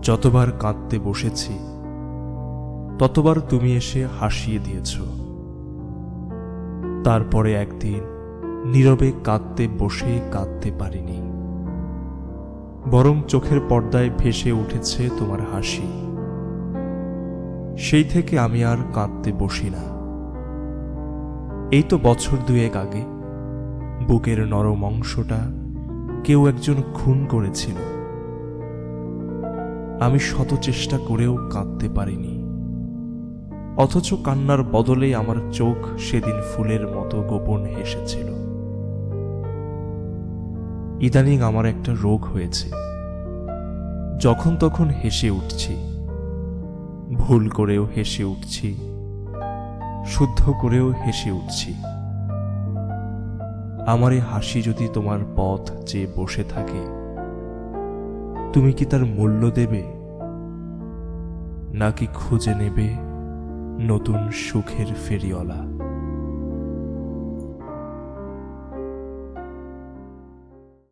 যতবার কাঁদতে বসেছি ততবার তুমি এসে হাসিয়ে দিয়েছ। তারপরে একদিন নীরবে কাঁদতে বসে কাঁদতে পারিনি, বরং চোখের পর্দায় ভেসে উঠেছে তোমার হাসি। সেই থেকে আমি আর কাঁদতে বসি না। এই তো বছর দুয়েক আগে বুকের নরম অংশটা কেউ একজন খুন করেছিল। আমি শত চেষ্টা করেও কাঁদতে পারিনি, অথচ কান্নার বদলে আমার চোখ সেদিন ফুলের মতো গোপন হেসেছিল। ইদানিং আমার একটা রোগ হয়েছে, যখন তখন হেসে উঠছি, ভুল করেও হেসে উঠছি, শুদ্ধ করেও হেসে উঠছি। আমার এই হাসি যদি তোমার পথ চেয়ে বসে থাকে, তুমি কি তার মূল্য দেবে, নাকি খুঁজে নেবে নতুন সুখের ফেরিওয়ালা?